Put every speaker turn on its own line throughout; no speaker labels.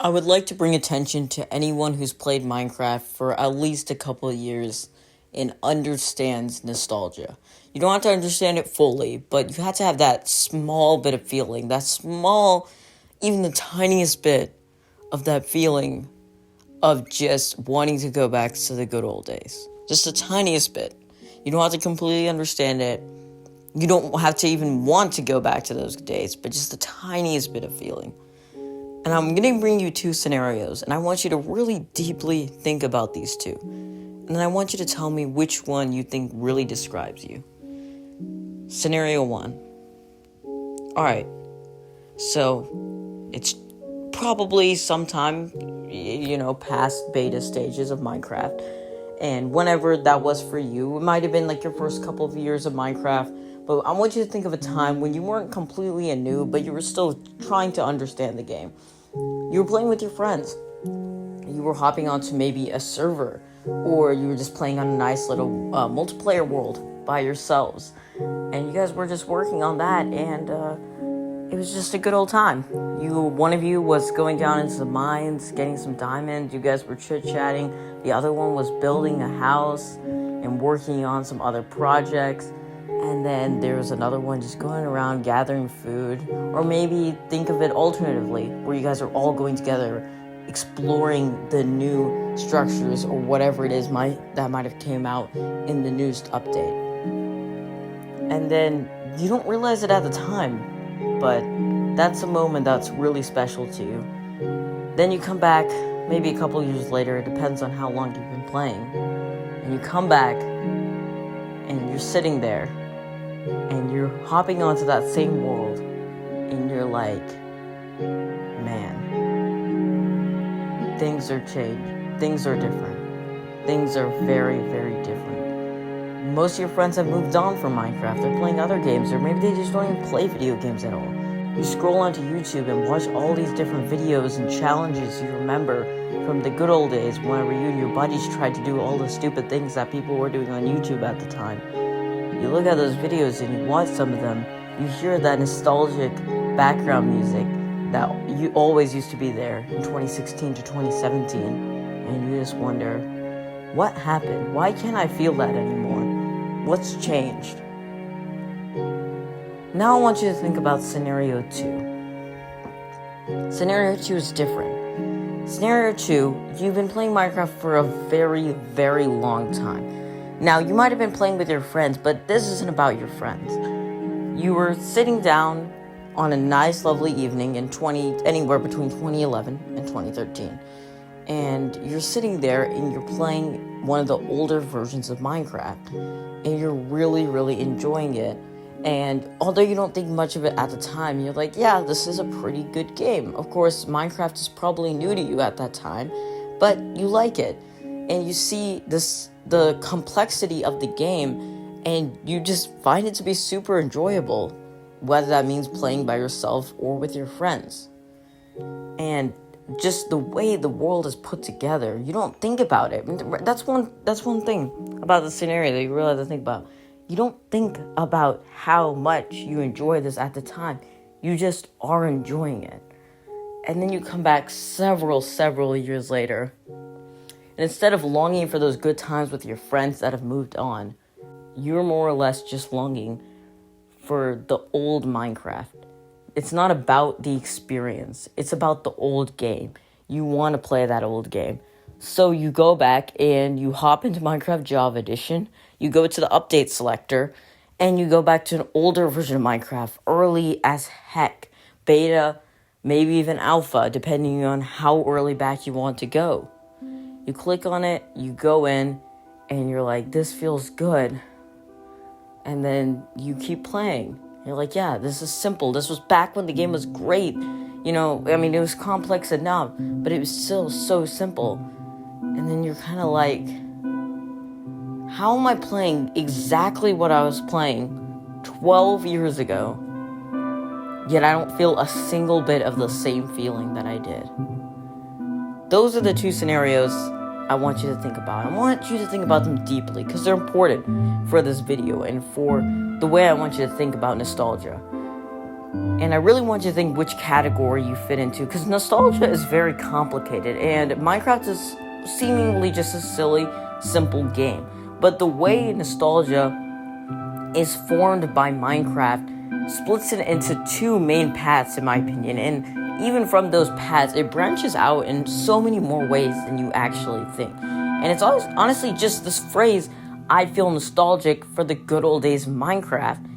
I would like to bring attention to anyone who's played Minecraft for at least a couple of years and understands nostalgia. You don't have to understand it fully, but you have to have that small bit of feeling, that small, even the tiniest bit of that feeling of just wanting to go back to the good old days. Just the tiniest bit. You don't have to completely understand it. You don't have to even want to go back to those days, but just the tiniest bit of feeling. And I'm going to bring you two scenarios, and I want you to really deeply think about these two. And then I want you to tell me which one you think really describes you. Scenario 1. Alright, so it's probably sometime, past beta stages of Minecraft. And whenever that was for you, it might have been like your first couple of years of Minecraft. But I want you to think of a time when you weren't completely a noob, but you were still trying to understand the game. You were playing with your friends. You were hopping onto maybe a server, or you were just playing on a nice little multiplayer world by yourselves. And you guys were just working on that, and it was just a good old time. One of you was going down into the mines, getting some diamonds. You guys were chit-chatting. The other one was building a house and working on some other projects. And then there was another one just going around gathering food. Or maybe think of it alternatively, where you guys are all going together, exploring the new structures or whatever it is that might have came out in the newest update. And then you don't realize it at the time, but that's a moment that's really special to you. Then you come back, maybe a couple years later, it depends on how long you've been playing. And you come back, and you're sitting there, and you're hopping onto that same world, and you're like, man, things are changed, things are different, things are very, very different. Most of your friends have moved on from Minecraft, they're playing other games, or maybe they just don't even play video games at all. You scroll onto YouTube and watch all these different videos and challenges you remember from the good old days whenever you and your buddies tried to do all the stupid things that people were doing on YouTube at the time. You look at those videos and you watch some of them, you hear that nostalgic background music that you always used to be there in 2016 to 2017, and you just wonder, what happened? Why can't I feel that anymore? What's changed? Now I want you to think about scenario 2. Scenario 2 is different. Scenario 2, you've been playing Minecraft for a very, very long time. Now, you might have been playing with your friends, but this isn't about your friends. You were sitting down on a nice, lovely evening in anywhere between 2011 and 2013. And you're sitting there and you're playing one of the older versions of Minecraft. And you're really, really enjoying it. And although you don't think much of it at the time, you're like, yeah, this is a pretty good game. Of course, Minecraft is probably new to you at that time, but you like it. And you see the complexity of the game, and you just find it to be super enjoyable, whether that means playing by yourself or with your friends. And just the way the world is put together, you don't think about it. That's one thing about the scenario that you realize to think about. You don't think about how much you enjoy this at the time. You just are enjoying it. And then you come back several years later, and instead of longing for those good times with your friends that have moved on, you're more or less just longing for the old Minecraft. It's not about the experience. It's about the old game. You want to play that old game. So you go back and you hop into Minecraft Java Edition, you go to the update selector, and you go back to an older version of Minecraft, early as heck, beta, maybe even alpha, depending on how early back you want to go. You click on it, you go in, and you're like, this feels good. And then you keep playing. You're like, yeah, this is simple. This was back when the game was great. It was complex enough, but it was still so simple. And then you're kind of like, how am I playing exactly what I was playing 12 years ago, yet I don't feel a single bit of the same feeling that I did? Those are the two scenarios I want you to think about. I want you to think about them deeply because they're important for this video and for the way I want you to think about nostalgia. And I really want you to think which category you fit into, because nostalgia is very complicated, and Minecraft is seemingly just a silly, simple game. But the way nostalgia is formed by Minecraft splits it into two main paths, in my opinion, and even from those paths, it branches out in so many more ways than you actually think. And it's honestly just this phrase, I feel nostalgic for the good old days of Minecraft,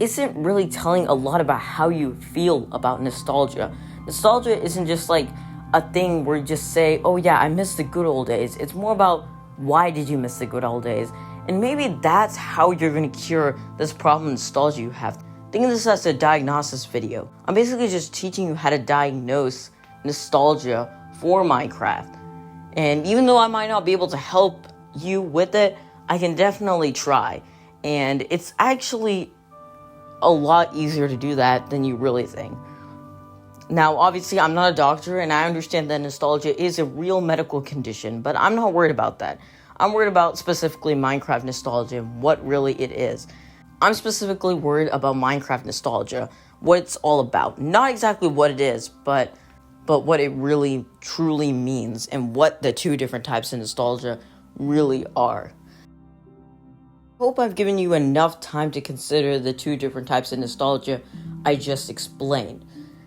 isn't really telling a lot about how you feel about nostalgia. Nostalgia isn't just like a thing where you just say, oh yeah, I miss the good old days. It's more about why did you miss the good old days? And maybe that's how you're going to cure this problem of nostalgia you have. Think of this as a diagnosis video. I'm basically just teaching you how to diagnose nostalgia for Minecraft. And even though I might not be able to help you with it, I can definitely try. And it's actually a lot easier to do that than you really think. Now, obviously, I'm not a doctor, and I understand that nostalgia is a real medical condition, but I'm not worried about that. I'm worried about specifically Minecraft nostalgia and what really it is. I'm specifically worried about Minecraft nostalgia, what it's all about. Not exactly what it is, but what it really truly means and what the two different types of nostalgia really are. Hope I've given you enough time to consider the two different types of nostalgia I just explained.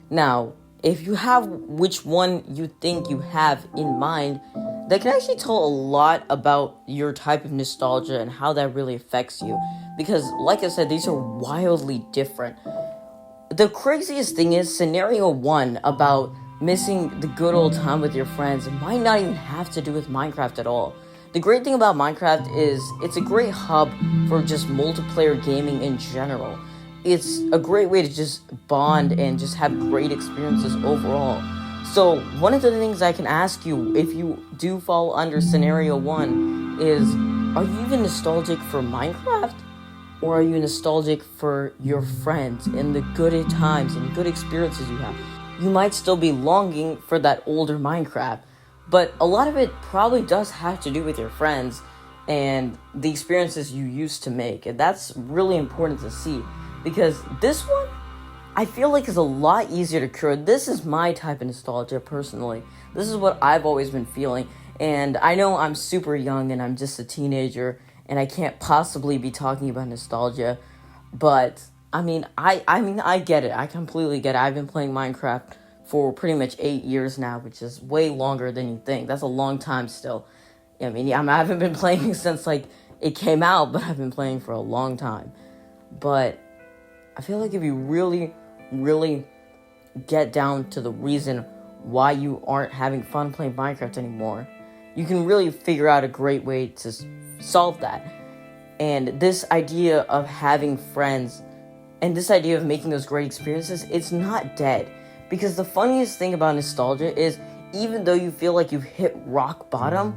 Now, if you have which one you think you have in mind, that can actually tell a lot about your type of nostalgia and how that really affects you. Because, like I said, these are wildly different. The craziest thing is scenario 1 about missing the good old time with your friends might not even have to do with Minecraft at all. The great thing about Minecraft is it's a great hub for just multiplayer gaming in general. It's a great way to just bond and just have great experiences overall. So one of the things I can ask you if you do fall under scenario 1 is, are you even nostalgic for Minecraft? Or are you nostalgic for your friends and the good times and good experiences you have? You might still be longing for that older Minecraft, but a lot of it probably does have to do with your friends and the experiences you used to make. And that's really important to see, because this one, I feel like is a lot easier to cure. This is my type of nostalgia personally. This is what I've always been feeling. And I know I'm super young and I'm just a teenager and I can't possibly be talking about nostalgia, but I get it. I completely get it. I've been playing Minecraft for pretty much 8 years now, which is way longer than you think. That's a long time still. I haven't been playing since it came out, but I've been playing for a long time. But I feel like if you really, really get down to the reason why you aren't having fun playing Minecraft anymore, you can really figure out a great way to solve that. And this idea of having friends and this idea of making those great experiences, it's not dead. Because the funniest thing about nostalgia is, even though you feel like you've hit rock bottom,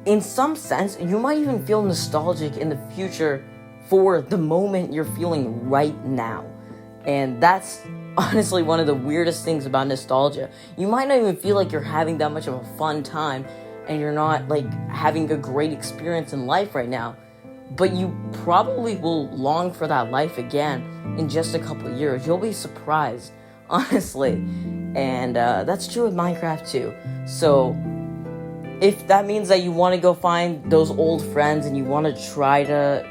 in some sense, you might even feel nostalgic in the future for the moment you're feeling right now. And that's honestly one of the weirdest things about nostalgia. You might not even feel like you're having that much of a fun time and you're not having a great experience in life right now, but you probably will long for that life again in just a couple of years. You'll be surprised, honestly. And that's true with Minecraft too. So if that means that you want to go find those old friends and you want to try to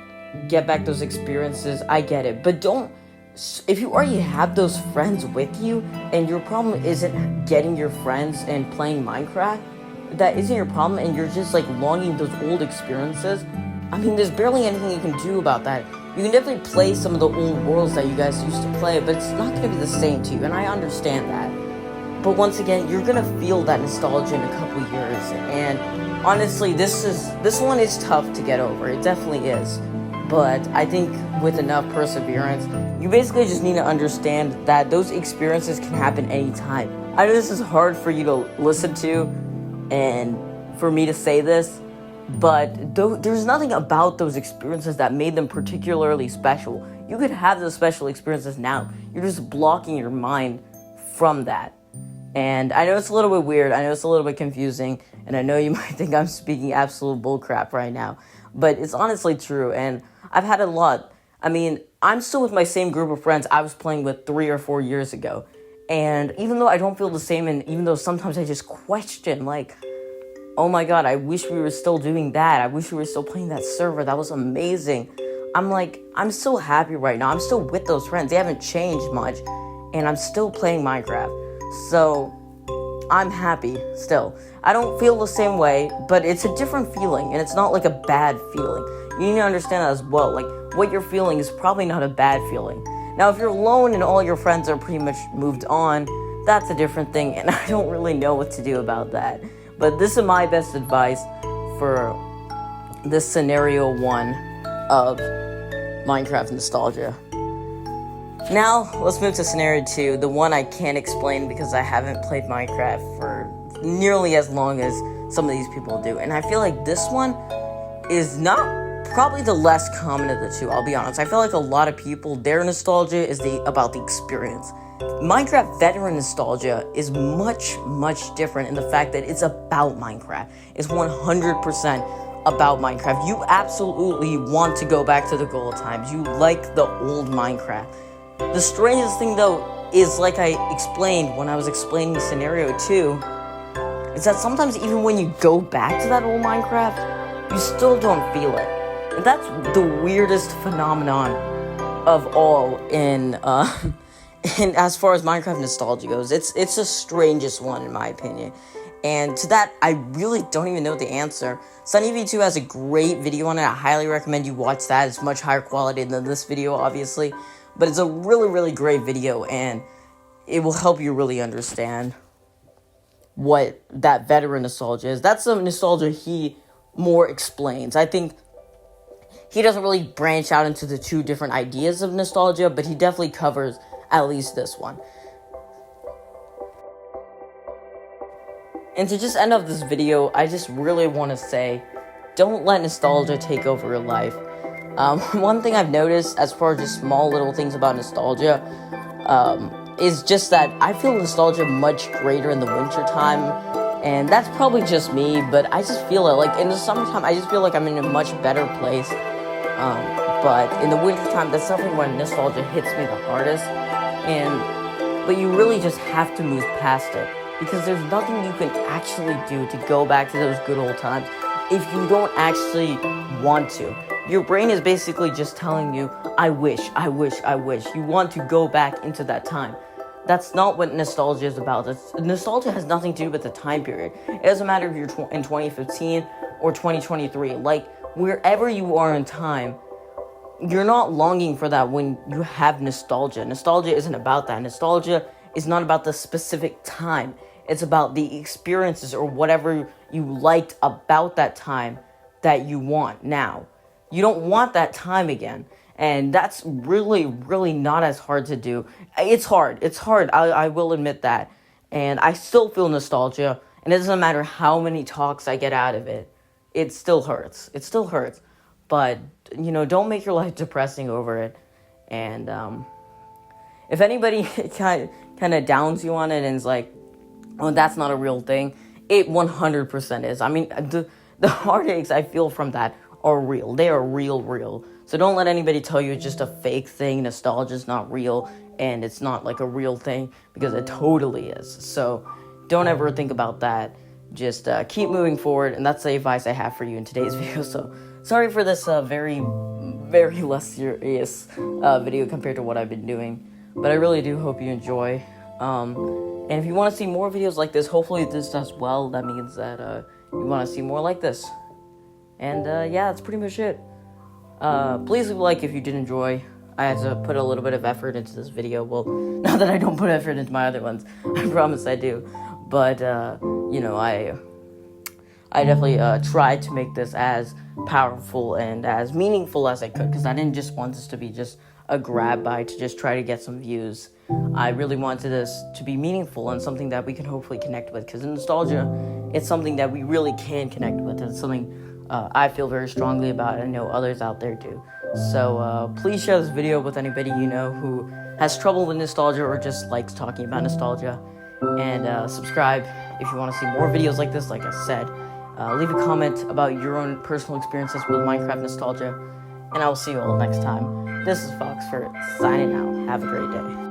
get back those experiences, I get it. But if you already have those friends with you and your problem isn't getting your friends and playing Minecraft, that isn't your problem, and you're just longing those old experiences, there's barely anything you can do about that. You can definitely play some of the old worlds that you guys used to play, but it's not going to be the same to you, and I understand that. But once again, you're going to feel that nostalgia in a couple years, and honestly, this one is tough to get over. It definitely is. But I think with enough perseverance, you basically just need to understand that those experiences can happen anytime. I know this is hard for you to listen to and for me to say this, but there's nothing about those experiences that made them particularly special. You could have those special experiences now. You're just blocking your mind from that. And I know it's a little bit weird. I know it's a little bit confusing. And I know you might think I'm speaking absolute bullcrap right now. But it's honestly true. And I've had a lot. I'm still with my same group of friends I was playing with 3 or 4 years ago. And even though I don't feel the same, and even though sometimes I just question, like, oh my god, I wish we were still doing that. I wish we were still playing that server. That was amazing. I'm like, I'm still happy right now. I'm still with those friends. They haven't changed much. And I'm still playing Minecraft. So, I'm happy still. I don't feel the same way, but it's a different feeling. And it's not like a bad feeling. You need to understand that as well. Like, what you're feeling is probably not a bad feeling. Now, if you're alone and all your friends are pretty much moved on, that's a different thing. And I don't really know what to do about that. But this is my best advice for this scenario 1 of Minecraft nostalgia. Now, let's move to scenario 2, the one I can't explain because I haven't played Minecraft for nearly as long as some of these people do. And I feel like this one is not probably the less common of the two, I'll be honest. I feel like a lot of people, their nostalgia is about the experience. Minecraft veteran nostalgia is much, much different in the fact that it's about Minecraft. It's 100% about Minecraft. You absolutely want to go back to the good old times. You like the old Minecraft. The strangest thing, though, is like I explained when I was explaining scenario 2, is that sometimes even when you go back to that old Minecraft, you still don't feel it. And that's the weirdest phenomenon of all in as far as Minecraft nostalgia goes. It's the strangest one in my opinion. And to that, I really don't even know the answer. SunnyV2 has a great video on it. I highly recommend you watch that. It's much higher quality than this video, obviously. But it's a really, really great video, and it will help you really understand what that veteran nostalgia is. That's the nostalgia he more explains. I think he doesn't really branch out into the two different ideas of nostalgia, but he definitely covers at least this one. And to just end off this video, I just really want to say, don't let nostalgia take over your life. One thing I've noticed as far as just small little things about nostalgia is just that I feel nostalgia much greater in the winter time, and that's probably just me, but I just feel it. Like in the summertime, I just feel like I'm in a much better place, but in the wintertime, that's definitely when nostalgia hits me the hardest, but you really just have to move past it, because there's nothing you can actually do to go back to those good old times if you don't actually want to. Your brain is basically just telling you, I wish. You want to go back into that time. That's not what nostalgia is about. Nostalgia has nothing to do with the time period. It doesn't matter if you're in 2015 or 2023. Like, wherever you are in time, you're not longing for that when you have nostalgia. Nostalgia isn't about that. Nostalgia is not about the specific time. It's about the experiences or whatever you liked about that time that you want now. You don't want that time again. And that's really, really not as hard to do. It's hard. I will admit that. And I still feel nostalgia. And it doesn't matter how many talks I get out of it. It still hurts. But, don't make your life depressing over it. And if anybody kind of downs you on it and is like, oh, that's not a real thing, it 100% is. I mean, the heartaches I feel from that are real. They are real. So don't let anybody tell you it's just a fake thing. Nostalgia is not real, and it's not like a real thing, because it totally is. So don't ever think about that. Just keep moving forward, and that's the advice I have for you in today's video. So sorry for this very, very less serious video compared to what I've been doing, but I really do hope you enjoy. And if you want to see more videos like this, hopefully this does well. That means that you want to see more like this. And yeah, that's pretty much it. Please leave a like if you did enjoy. I had to put a little bit of effort into this video. Well, not that I don't put effort into my other ones. I promise I do. But, I definitely tried to make this as powerful and as meaningful as I could, because I didn't just want this to be just a grab by to just try to get some views. I really wanted this to be meaningful and something that we can hopefully connect with, because nostalgia, it's something that we really can connect with. It's something I feel very strongly about, and I know others out there do. So please share this video with anybody you know who has trouble with nostalgia or just likes talking about nostalgia. And subscribe if you want to see more videos like this, like I said. Leave a comment about your own personal experiences with Minecraft nostalgia. and I will see you all next time. This is Foxford signing out. Have a great day.